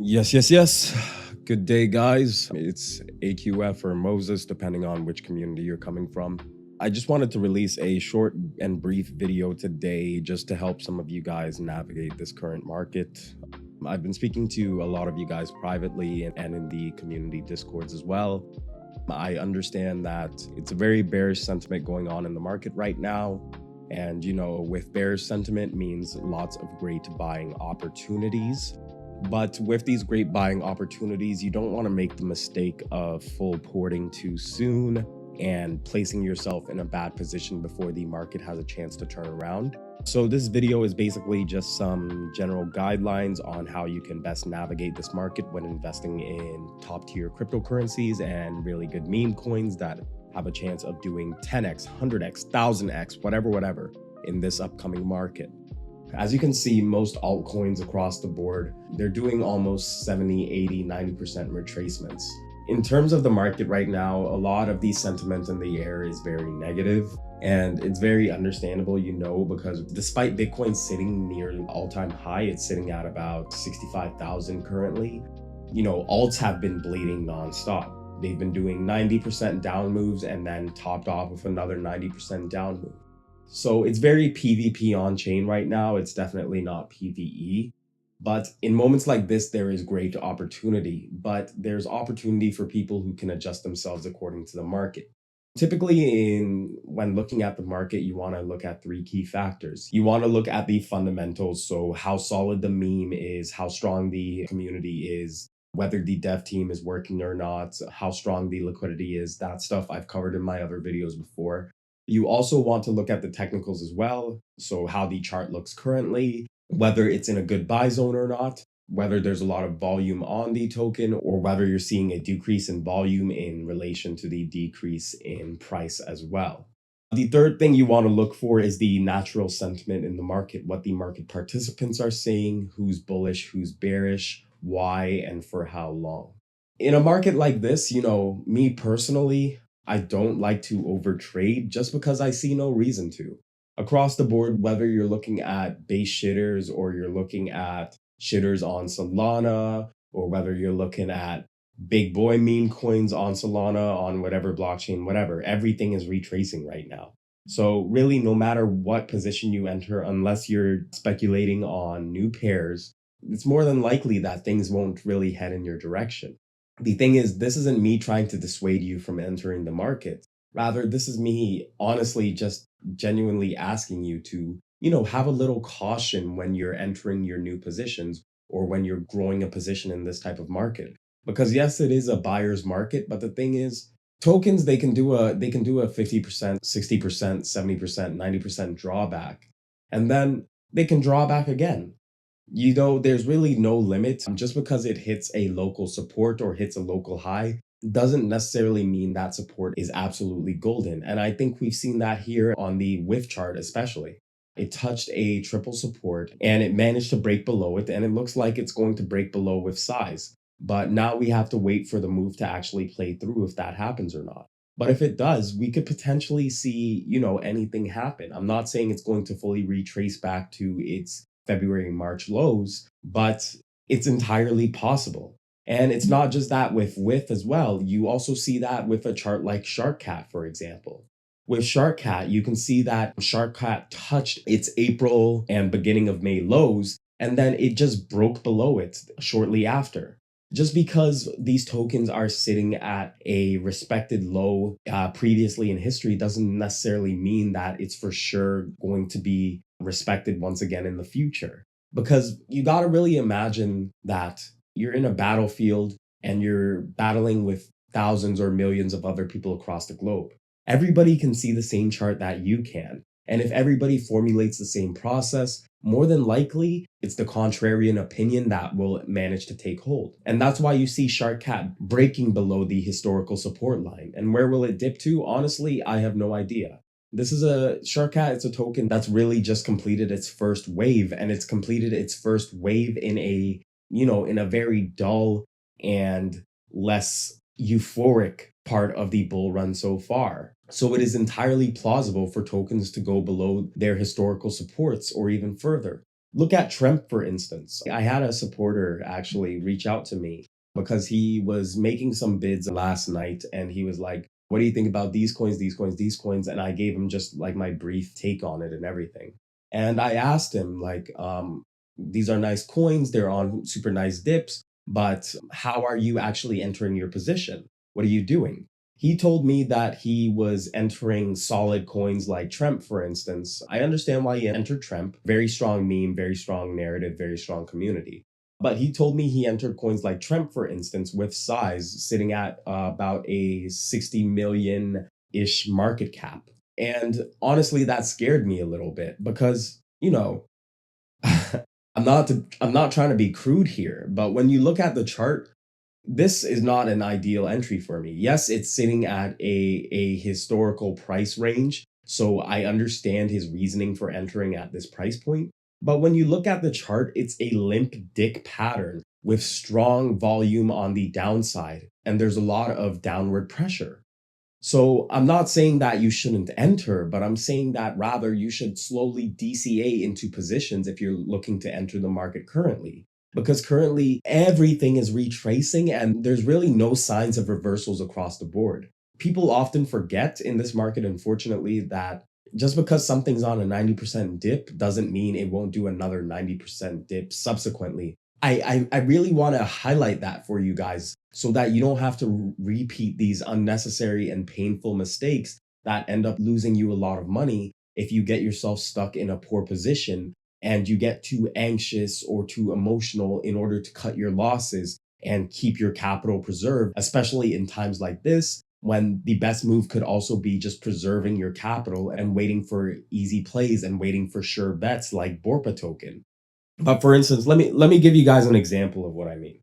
Yes. Good day, guys. It's AQF or Moses, depending on which community you're coming from. I just wanted to release a short and brief video today just to help some of you guys navigate this current market. I've been speaking to a lot of you guys privately and in the community discords as well. I understand that it's a very bearish sentiment going on in the market right now. And, with bearish sentiment means lots of great buying opportunities. But with these great buying opportunities, you don't want to make the mistake of full porting too soon and placing yourself in a bad position before the market has a chance to turn around. So this video is basically just some general guidelines on how you can best navigate this market when investing in top tier cryptocurrencies and really good meme coins that have a chance of doing 10x, 100x, 1000x, whatever in this upcoming market. As you can see, most altcoins across the board, they're doing almost 70, 80, 90% retracements. In terms of the market right now, a lot of the sentiment in the air is very negative, and it's very understandable, because despite Bitcoin sitting near an all-time high, it's sitting at about 65,000 currently. Alts have been bleeding nonstop. They've been doing 90% down moves and then topped off with another 90% down move. So it's very PvP on chain right now. It's definitely not PvE. But in moments like this, there is great opportunity. But there's opportunity for people who can adjust themselves according to the market. Typically, when looking at the market, you want to look at three key factors. You want to look at the fundamentals. So how solid the meme is, how strong the community is, whether the dev team is working or not, how strong the liquidity is. That stuff I've covered in my other videos before. You also want to look at the technicals as well. So how the chart looks currently, whether it's in a good buy zone or not, whether there's a lot of volume on the token, or whether you're seeing a decrease in volume in relation to the decrease in price as well. The third thing you want to look for is the natural sentiment in the market, what the market participants are saying, who's bullish, who's bearish, why, and for how long. In a market like this, me personally, I don't like to overtrade just because I see no reason to. Across the board, whether you're looking at base shitters or you're looking at shitters on Solana, or whether you're looking at big boy meme coins on Solana, on whatever blockchain, whatever, everything is retracing right now. So really, no matter what position you enter, unless you're speculating on new pairs, it's more than likely that things won't really head in your direction. The thing is, this isn't me trying to dissuade you from entering the market. Rather, this is me honestly just genuinely asking you to, have a little caution when you're entering your new positions or when you're growing a position in this type of market. Because yes, it is a buyer's market, but the thing is, tokens, they can do a 50%, 60%, 70%, 90% drawback. And then they can draw back again. There's really no limit. Just because it hits a local support or hits a local high doesn't necessarily mean that support is absolutely golden. And I think we've seen that here on the WIF chart especially. It touched a triple support and it managed to break below it, and it looks like it's going to break below with size. But now we have to wait for the move to actually play through if that happens or not. But if it does, we could potentially see, anything happen. I'm not saying it's going to fully retrace back to its February, March lows, but it's entirely possible. And it's not just that with WIF as well. You also see that with a chart like SharkCat, for example. With SharkCat, you can see that SharkCat touched its April and beginning of May lows, and then it just broke below it shortly after. Just because these tokens are sitting at a respected low previously in history doesn't necessarily mean that it's for sure going to be respected once again in the future. Because you got to really imagine that you're in a battlefield and you're battling with thousands or millions of other people across the globe. Everybody can see the same chart that you can. And if everybody formulates the same process, more than likely, it's the contrarian opinion that will manage to take hold. And that's why you see SharkCat breaking below the historical support line. And where will it dip to? Honestly, I have no idea. This is a SharkCat. It's a token that's really just completed its first wave, and it's completed its first wave in a very dull and less euphoric part of the bull run so far. So it is entirely plausible for tokens to go below their historical supports or even further. Look at Trump, for instance. I had a supporter actually reach out to me because he was making some bids last night and he was like, what do you think about these coins, these coins, these coins? And I gave him just like my brief take on it and everything. And I asked him, like, these are nice coins, they're on super nice dips, but how are you actually entering your position? What are you doing? He told me that he was entering solid coins like Trump, for instance. I understand why he entered Trump. Very strong meme, very strong narrative, very strong community. But he told me he entered coins like Trump, for instance, with size sitting at about a 60 million ish market cap. And honestly, that scared me a little bit because, I'm not trying to be crude here, but when you look at the chart, this is not an ideal entry for me. Yes, it's sitting at a historical price range, so I understand his reasoning for entering at this price point. But when you look at the chart, it's a limp dick pattern with strong volume on the downside, and there's a lot of downward pressure. So I'm not saying that you shouldn't enter, but I'm saying that rather you should slowly DCA into positions if you're looking to enter the market currently. Because currently everything is retracing and there's really no signs of reversals across the board. People often forget in this market, unfortunately, that just because something's on a 90% dip doesn't mean it won't do another 90% dip subsequently. I really want to highlight that for you guys so that you don't have to repeat these unnecessary and painful mistakes that end up losing you a lot of money if you get yourself stuck in a poor position and you get too anxious or too emotional in order to cut your losses and keep your capital preserved, especially in times like this when the best move could also be just preserving your capital and waiting for easy plays and waiting for sure bets like Borpa token. But for instance, let me give you guys an example of what I mean.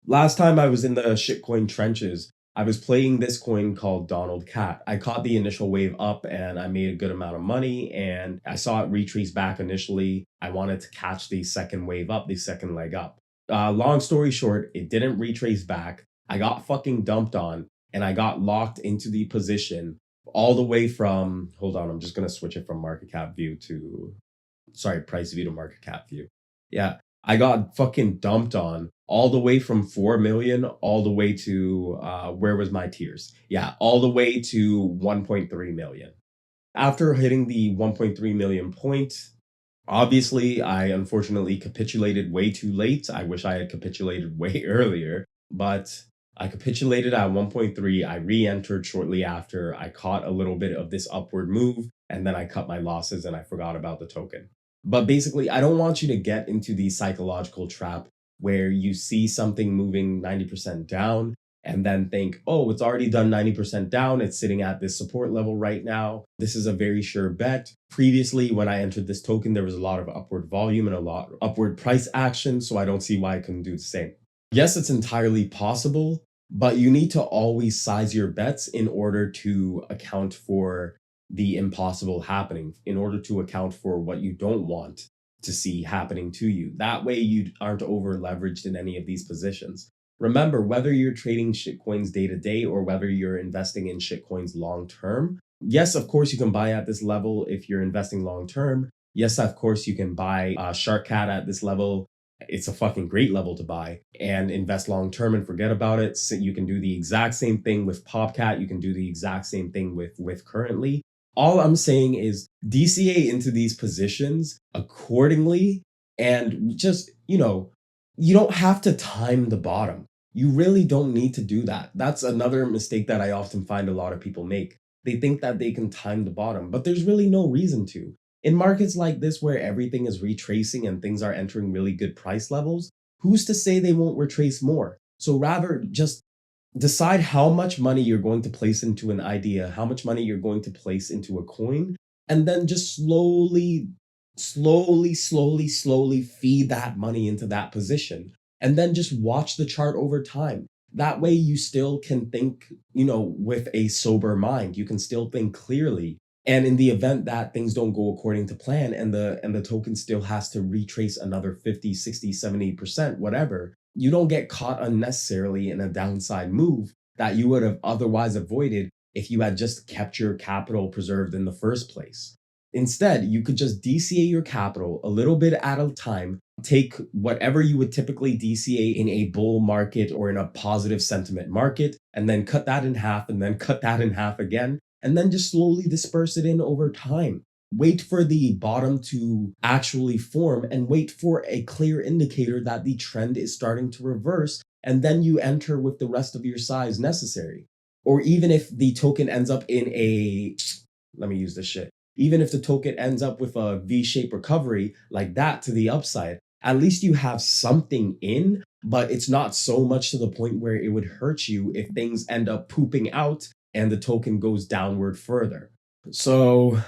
Last time I was in the shitcoin trenches, I was playing this coin called Donald Cat. I caught the initial wave up and I made a good amount of money and I saw it retrace back initially. I wanted to catch the second wave up, the second leg up. Long story short, it didn't retrace back. I got fucking dumped on and I got locked into the position all the way from, hold on, I'm just going to switch it from market cap view to, sorry, price view to market cap view. Yeah, I got fucking dumped on all the way from 4 million all the way to where was my tiers? Yeah, all the way to 1.3 million. After hitting the 1.3 million point, obviously I unfortunately capitulated way too late. I wish I had capitulated way earlier, but I capitulated at 1.3. I re-entered shortly after. I caught a little bit of this upward move and then I cut my losses and I forgot about the token. But basically, I don't want you to get into the psychological trap where you see something moving 90% down and then think, oh, it's already done 90% down. It's sitting at this support level right now. This is a very sure bet. Previously, when I entered this token, there was a lot of upward volume and a lot of upward price action. So I don't see why I couldn't do the same. Yes, it's entirely possible, but you need to always size your bets in order to account for the impossible happening, in order to account for what you don't want to see happening to you. That way, you aren't over leveraged in any of these positions. Remember, whether you're trading shitcoins day to day or whether you're investing in shitcoins long term, yes, of course, you can buy at this level if you're investing long term. Yes, of course, you can buy Shark Cat at this level. It's a fucking great level to buy and invest long term and forget about it. So you can do the exact same thing with Popcat. You can do the exact same thing with currently. All I'm saying is DCA into these positions accordingly and just, you don't have to time the bottom. You really don't need to do that. That's another mistake that I often find a lot of people make. They think that they can time the bottom, but there's really no reason to. In markets like this where everything is retracing and things are entering really good price levels, who's to say they won't retrace more? So rather just decide how much money you're going to place into an idea, how much money you're going to place into a coin, and then just slowly feed that money into that position. And then just watch the chart over time. That way you still can think, with a sober mind. You can still think clearly. And in the event that things don't go according to plan and the token still has to retrace another 50, 60, 70%, whatever, you don't get caught unnecessarily in a downside move that you would have otherwise avoided if you had just kept your capital preserved in the first place. Instead, you could just DCA your capital a little bit at a time, take whatever you would typically DCA in a bull market or in a positive sentiment market, and then cut that in half, and then cut that in half again, and then just slowly disperse it in over time. Wait for the bottom to actually form and wait for a clear indicator that the trend is starting to reverse, and then you enter with the rest of your size necessary. Or even if the token ends up in a, let me use this shit. Even if the token ends up with a V-shaped recovery like that to the upside, at least you have something in, but it's not so much to the point where it would hurt you if things end up pooping out and the token goes downward further. So,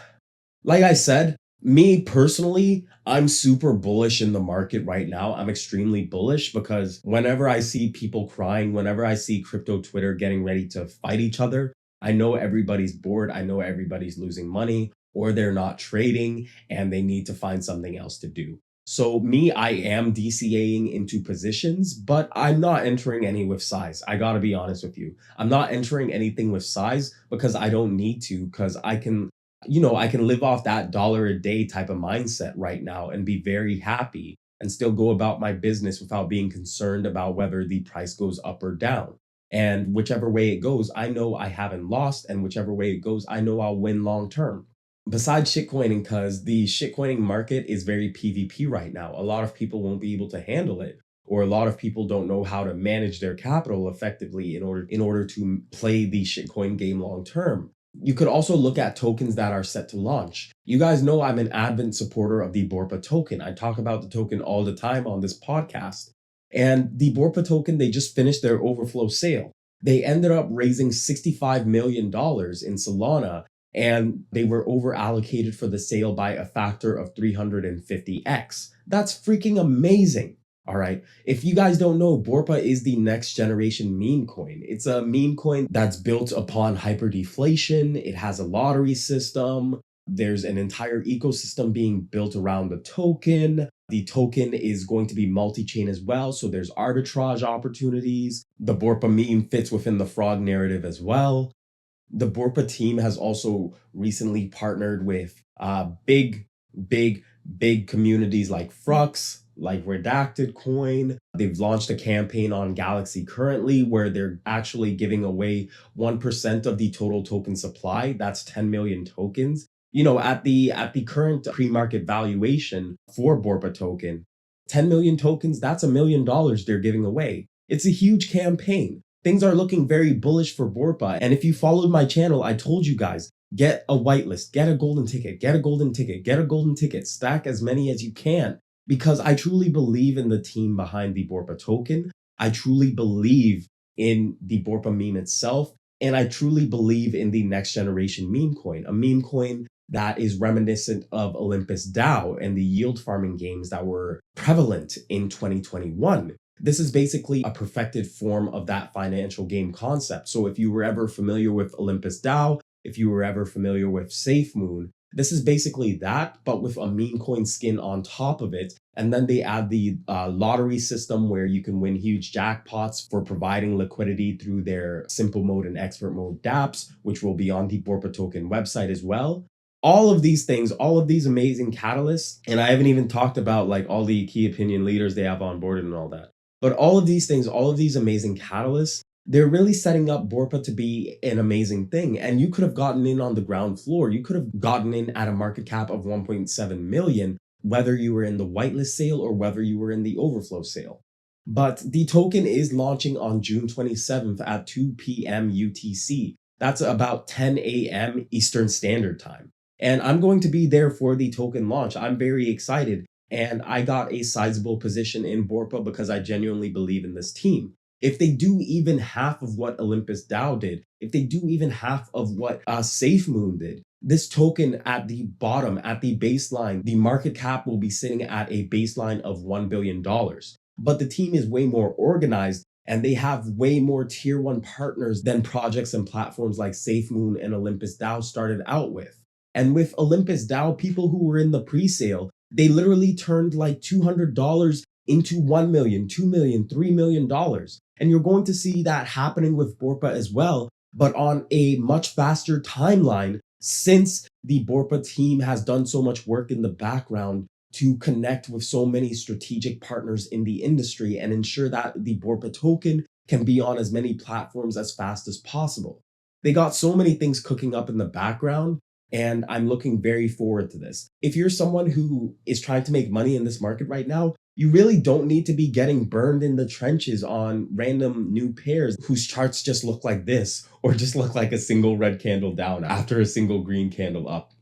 like I said, me personally, I'm super bullish in the market right now. I'm extremely bullish because whenever I see people crying, whenever I see crypto Twitter getting ready to fight each other, I know everybody's bored. I know everybody's losing money or they're not trading and they need to find something else to do. So me, I am DCAing into positions, but I'm not entering any with size. I gotta be honest with you. I'm not entering anything with size because I don't need to, because I can live off that dollar a day type of mindset right now and be very happy and still go about my business without being concerned about whether the price goes up or down. And whichever way it goes, I know I haven't lost. And whichever way it goes, I know I'll win long term. Besides shitcoining, because the shitcoining market is very PvP right now. A lot of people won't be able to handle it, or a lot of people don't know how to manage their capital effectively in order to play the shitcoin game long term. You could also look at tokens that are set to launch. You guys know I'm an avid supporter of the Borpa token. I talk about the token all the time on this podcast. And the Borpa token, they just finished their overflow sale. They ended up raising $65 million in Solana, and they were over allocated for the sale by a factor of 350x. That's freaking amazing. All right. If you guys don't know, Borpa is the next generation meme coin. It's a meme coin that's built upon hyperdeflation. It has a lottery system. There's an entire ecosystem being built around the token. The token is going to be multi-chain as well, so there's arbitrage opportunities. The Borpa meme fits within the frog narrative as well. The Borpa team has also recently partnered with big, big, big communities like Frux, like Redacted Coin. They've launched a campaign on Galaxy currently where they're actually giving away 1% of the total token supply. That's 10 million tokens. At the current pre-market valuation for Borpa token, 10 million tokens, that's $1 million they're giving away. It's a huge campaign. Things are looking very bullish for Borpa. And if you followed my channel, I told you guys, get a whitelist, get a golden ticket, get a golden ticket, get a golden ticket, stack as many as you can. Because I truly believe in the team behind the Borpa token. I truly believe in the Borpa meme itself. And I truly believe in the next generation meme coin, a meme coin that is reminiscent of Olympus DAO and the yield farming games that were prevalent in 2021. This is basically a perfected form of that financial game concept. So if you were ever familiar with Olympus DAO, if you were ever familiar with SafeMoon, this is basically that, but with a meme coin skin on top of it. And then they add the lottery system where you can win huge jackpots for providing liquidity through their simple mode and expert mode dApps, which will be on the Borpa token website as well. All of these things, all of these amazing catalysts, and I haven't even talked about like all the key opinion leaders they have on board and all that. But all of these things, all of these amazing catalysts, they're really setting up Borpa to be an amazing thing. And you could have gotten in on the ground floor. You could have gotten in at a market cap of 1.7 million, whether you were in the whitelist sale or whether you were in the overflow sale. But the token is launching on June 27th at 2 p.m. UTC. That's about 10 a.m. Eastern Standard Time. And I'm going to be there for the token launch. I'm very excited. And I got a sizable position in Borpa because I genuinely believe in this team. If they do even half of what Olympus DAO did, if they do even half of what SafeMoon did, this token at the bottom, at the baseline, the market cap will be sitting at a baseline of $1 billion. But the team is way more organized and they have way more tier one partners than projects and platforms like SafeMoon and Olympus DAO started out with. And with Olympus DAO, people who were in the pre-sale, they literally turned like $200 into $1 million, $2 million, $3 million. And you're going to see that happening with Borpa as well, but on a much faster timeline Since the Borpa team has done so much work in the background to connect with so many strategic partners in the industry and ensure that the Borpa token can be on as many platforms as fast as possible. They got so many things cooking up in the background, and I'm looking very forward to this. If you're someone who is trying to make money in this market right now, you really don't need to be getting burned in the trenches on random new pairs whose charts just look like this or just look like a single red candle down after a single green candle up.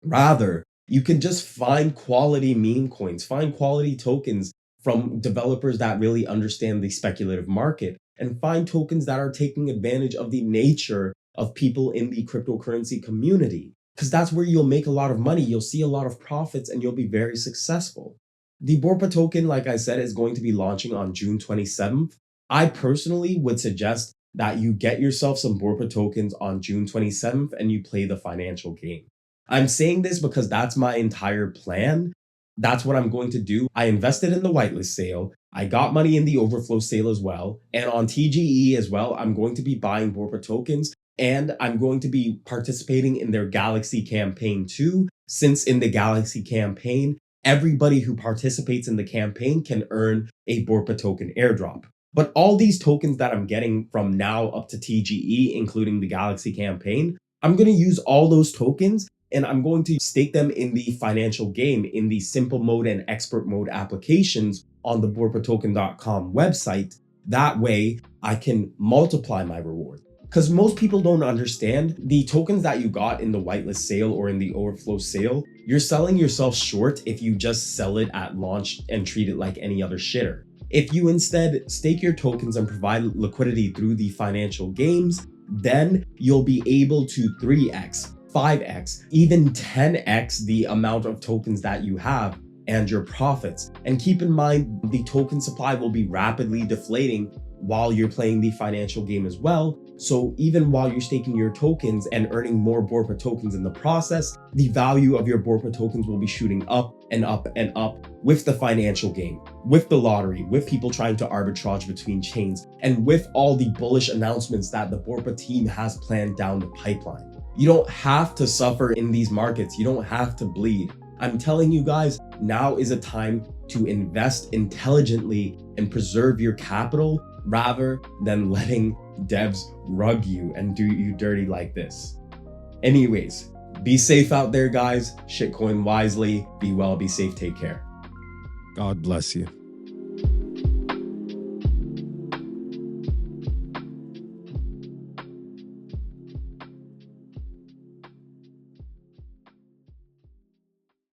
Rather, you can just find quality meme coins, find quality tokens from developers that really understand the speculative market, and find tokens that are taking advantage of the nature of people in the cryptocurrency community. Because that's where you'll make a lot of money, you'll see a lot of profits, and you'll be very successful. The Borpa token, like I said, is going to be launching on June 27th. I personally would suggest that you get yourself some Borpa tokens on June 27th and you play the financial game. I'm saying this because that's my entire plan. That's what I'm going to do. I invested in the whitelist sale. I got money in the overflow sale as well. And on TGE as well, I'm going to be buying Borpa tokens and I'm going to be participating in their Galaxy campaign too. Since in the Galaxy campaign, everybody who participates in the campaign can earn a Borpa token airdrop. But all these tokens that I'm getting from now up to TGE, including the Galaxy campaign, I'm going to use all those tokens and I'm going to stake them in the financial game in the simple mode and expert mode applications on the borpatoken.com website. That way I can multiply my reward. Because most people don't understand the tokens that you got in the whitelist sale or in the overflow sale, you're selling yourself short if you just sell it at launch and treat it like any other shitter. If you instead stake your tokens and provide liquidity through the financial games, then you'll be able to 3x, 5x, even 10x the amount of tokens that you have and your profits. And keep in mind, the token supply will be rapidly deflating while you're playing the financial game as well. So even while you're staking your tokens and earning more Borpa tokens in the process, the value of your Borpa tokens will be shooting up and up and up with the financial game, with the lottery, with people trying to arbitrage between chains, and with all the bullish announcements that the Borpa team has planned down the pipeline. You don't have to suffer in these markets. You don't have to bleed. I'm telling you guys, now is a time to invest intelligently and preserve your capital rather than letting devs rug you and do you dirty like this. Anyways, be safe out there, guys. Shitcoin wisely. Be well, be safe, take care. God bless you.